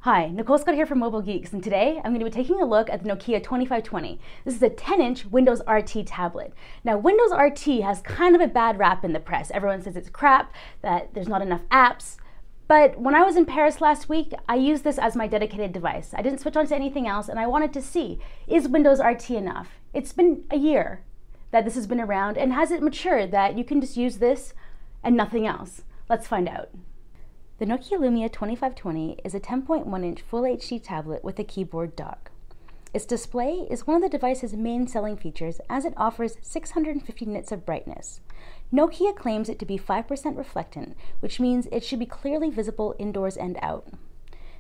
Hi, Nicole Scott here from Mobile Geeks, and today I'm going to be taking a look at the Nokia 2520. This is a 10-inch Windows RT tablet. Now, Windows RT has kind of a bad rap in the press. Everyone says it's crap, that there's not enough apps. But when I was in Paris last week, I used this as my dedicated device. I didn't switch on to anything else, and I wanted to see, is Windows RT enough? It's been a year that this has been around, and has it matured that you can just use this and nothing else? Let's find out. The Nokia Lumia 2520 is a 10.1-inch Full HD tablet with a keyboard dock. Its display is one of the device's main selling features as it offers 650 nits of brightness. Nokia claims it to be 5% reflectant, which means it should be clearly visible indoors and out.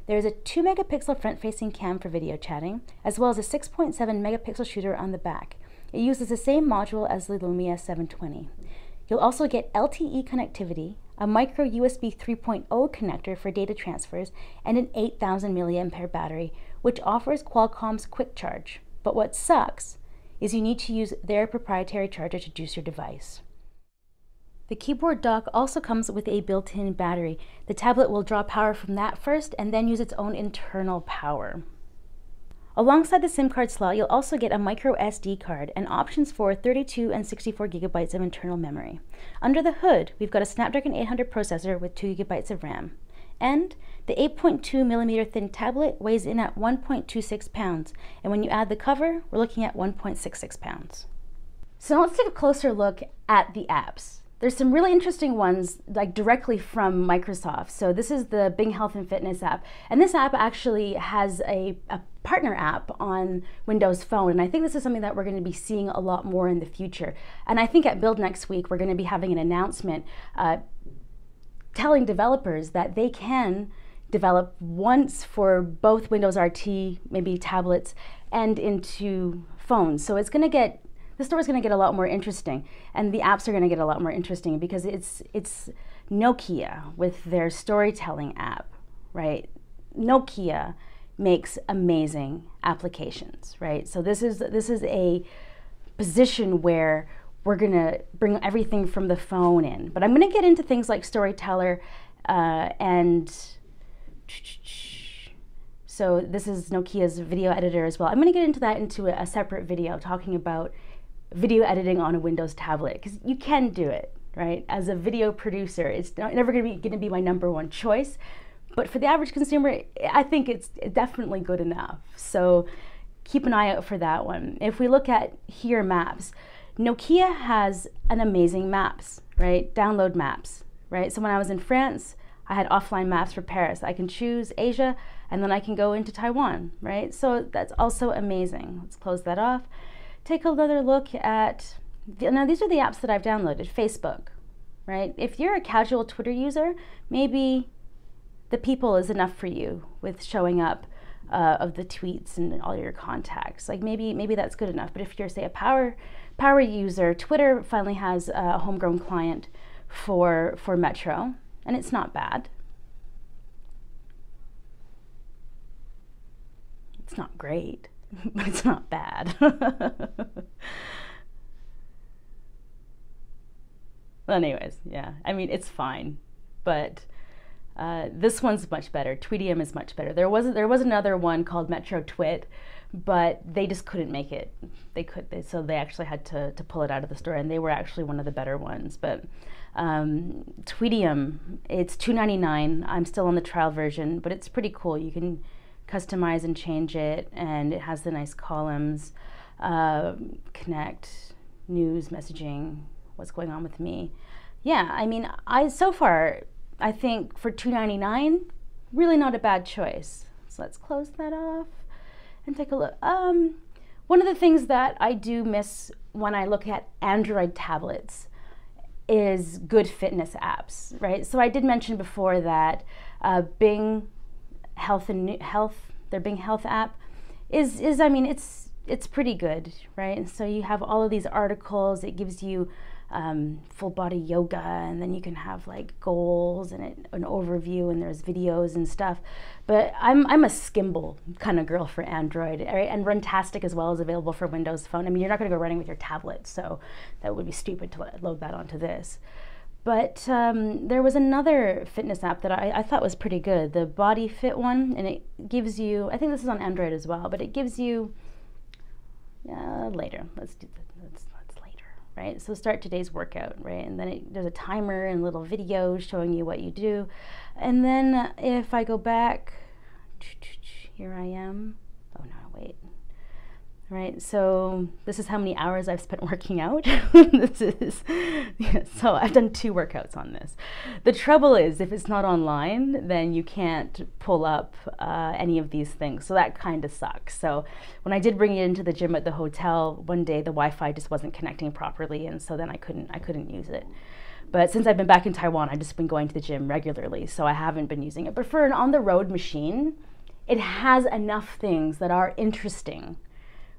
There is a 2-megapixel front-facing cam for video chatting, as well as a 6.7-megapixel shooter on the back. It uses the same module as the Lumia 720. You'll also get LTE connectivity, a micro USB 3.0 connector for data transfers, and an 8,000 mAh battery, which offers Qualcomm's Quick Charge. But what sucks is you need to use their proprietary charger to juice your device. The keyboard dock also comes with a built-in battery. The tablet will draw power from that first and then use its own internal power. Alongside the SIM card slot, you'll also get a micro SD card and options for 32 and 64 gigabytes of internal memory. Under the hood, we've got a Snapdragon 800 processor with 2 gigabytes of RAM. And the 8.2 millimeter thin tablet weighs in at 1.26 pounds, and when you add the cover, we're looking at 1.66 pounds. So now let's take a closer look at the apps. There's some really interesting ones, like directly from Microsoft. So this is the Bing Health and Fitness app. And this app actually has a partner app on Windows Phone. And I think this is something that we're going to be seeing a lot more in the future. And I think at Build next week, we're going to be having an announcement telling developers that they can develop once for both Windows RT, maybe tablets, and into phones. So it's going to get the store is going to get a lot more interesting, and the apps are going to get a lot more interesting because it's Nokia with their storytelling app, right? Nokia makes amazing applications, right? So this is a position where we're going to bring everything from the phone in. But I'm going to get into things like Storyteller and so this is Nokia's video editor as well. I'm going to get into that into a separate video talking about video editing on a Windows tablet, because you can do it, right? As a video producer, it's never going to be my #1 choice, but for the average consumer, I think it's definitely good enough. So keep an eye out for that one. If we look at here, maps, Nokia has an amazing maps, right? Download maps, right? So when I was in France, I had offline maps for Paris. I can choose Asia, and then I can go into Taiwan, right? So that's also amazing. Let's close that off. Take another look at, now these are the apps that I've downloaded. Facebook, right? If you're a casual Twitter user, maybe the people is enough for you with showing up of the tweets and all your contacts. Like maybe that's good enough. But if you're, say, a power user, Twitter finally has a homegrown client for Metro, and it's not bad. It's not great, but it's not bad. Well, anyways, yeah, I mean, it's fine, but this one's much better. Tweetium is much better. There was another one called Metro Twit, but they just couldn't make it. So they actually had to pull it out of the store, and they were actually one of the better ones. But Tweetium, it's $2.99. I'm still on the trial version, but it's pretty cool. You can customize and change it, and it has the nice columns, connect, news, messaging, what's going on with me. Yeah, I mean, so far, I think for $2.99, really not a bad choice. So let's close that off and take a look. One of the things that I do miss when I look at Android tablets is good fitness apps, right? So I did mention before that Bing Health, their Bing Health app is I mean, it's pretty good, right? So you have all of these articles. It gives you full body yoga, and then you can have like goals and an overview, and there's videos and stuff. But I'm a Skimble kind of girl for Android, right? And Runtastic as well is available for Windows Phone. I mean, you're not going to go running with your tablet, so that would be stupid to load that onto this. But there was another fitness app that I thought was pretty good, the Body Fit one, and it gives you, I think this is on Android as well, but it gives you, later, let's later, right? So start today's workout, right? And then there's a timer and little videos showing you what you do. And then if I go back, here I am, oh no, wait. Right, so this is how many hours I've spent working out. So I've done 2 workouts on this. The trouble is, if it's not online, then you can't pull up any of these things. So that kind of sucks. So when I did bring it into the gym at the hotel, one day the Wi-Fi just wasn't connecting properly, and so then I couldn't use it. But since I've been back in Taiwan, I've just been going to the gym regularly, so I haven't been using it. But for an on-the-road machine, it has enough things that are interesting,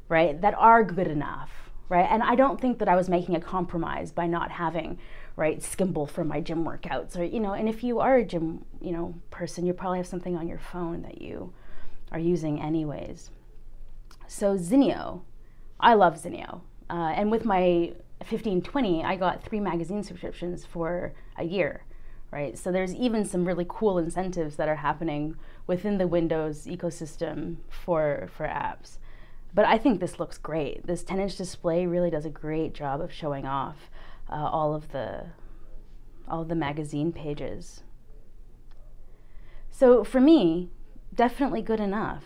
right, that are good enough, right? And I don't think that I was making a compromise by not having, right, Skimble for my gym workouts, or, and if you are a gym, person, you probably have something on your phone that you are using anyways. So Zinio, I love Zinio. And with my 1520, I got 3 magazine subscriptions for a year, right? So there's even some really cool incentives that are happening within the Windows ecosystem for apps. But I think this looks great. This 10-inch display really does a great job of showing off all of the magazine pages. So for me, definitely good enough.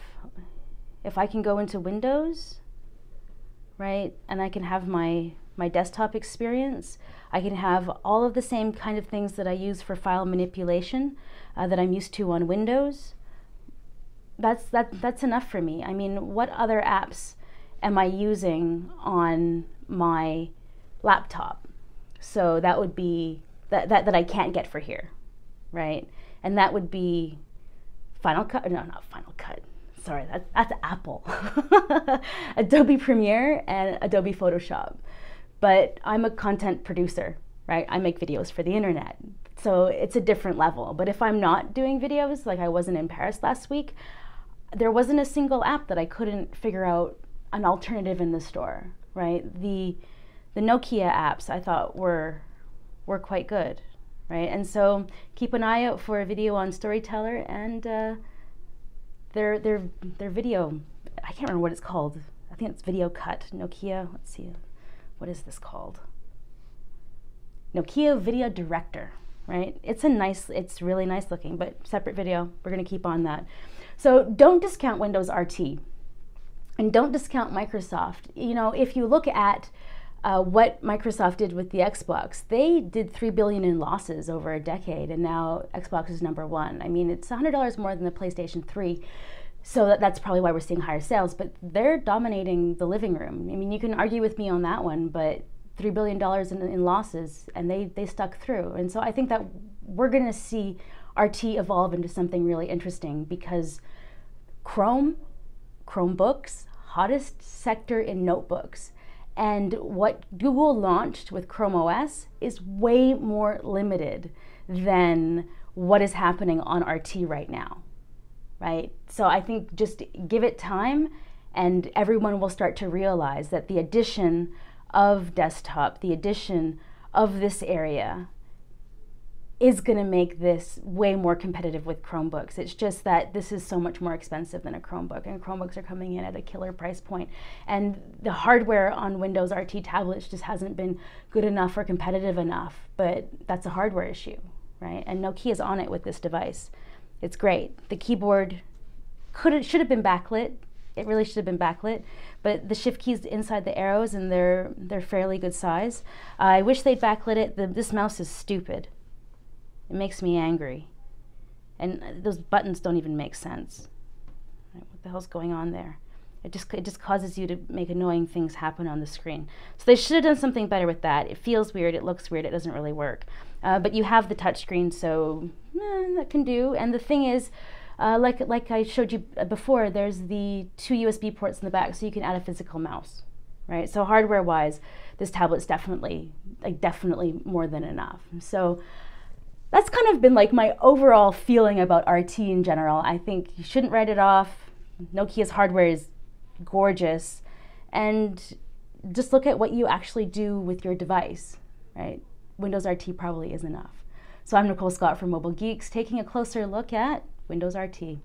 If I can go into Windows, right, and I can have my desktop experience, I can have all of the same kind of things that I use for file manipulation that I'm used to on Windows. That's enough for me. I mean, what other apps am I using on my laptop? So that would be that I can't get for here, right? And that would be Final Cut. No, not Final Cut. Sorry, that's Apple. Adobe Premiere and Adobe Photoshop. But I'm a content producer, right? I make videos for the internet. So it's a different level. But if I'm not doing videos, like I wasn't in Paris last week, there wasn't a single app that I couldn't figure out an alternative in the store, right? The Nokia apps I thought were quite good, right? And so keep an eye out for a video on Storyteller and their video. I can't remember what it's called. I think it's Video Cut. Nokia. Let's see. What is this called? Nokia Video Director, right? It's really nice looking, but separate video. We're gonna keep on that. So don't discount Windows RT and don't discount Microsoft. If you look at what Microsoft did with the Xbox, they did $3 billion in losses over a decade, and now Xbox is #1. I mean, it's $100 more than the PlayStation 3, so that's probably why we're seeing higher sales, but they're dominating the living room. I mean, you can argue with me on that one, but $3 billion in losses, and they stuck through. And so I think that we're gonna see RT evolve into something really interesting, because Chromebooks, hottest sector in notebooks, and what Google launched with Chrome OS is way more limited than what is happening on RT right now, right? So I think just give it time and everyone will start to realize that the addition of desktop, the addition of this area is going to make this way more competitive with Chromebooks. It's just that this is so much more expensive than a Chromebook, and Chromebooks are coming in at a killer price point. And the hardware on Windows RT tablets just hasn't been good enough or competitive enough, but that's a hardware issue, right? And Nokia's on it with this device. It's great. The keyboard should have been backlit. It really should have been backlit, but the shift keys inside the arrows, and they're fairly good size. I wish they'd backlit it. This mouse is stupid. It makes me angry. And those buttons don't even make sense. Right, what the hell's going on there? It just causes you to make annoying things happen on the screen. So they should have done something better with that. It feels weird, it looks weird, it doesn't really work. But you have the touchscreen, so that can do. And the thing is, like I showed you before, there's the 2 USB ports in the back, so you can add a physical mouse, right? So hardware-wise, this tablet's definitely more than enough. So that's kind of been like my overall feeling about RT in general. I think you shouldn't write it off. Nokia's hardware is gorgeous, and just look at what you actually do with your device, right? Windows RT probably is enough. So I'm Nicole Scott from Mobile Geeks, taking a closer look at Windows RT.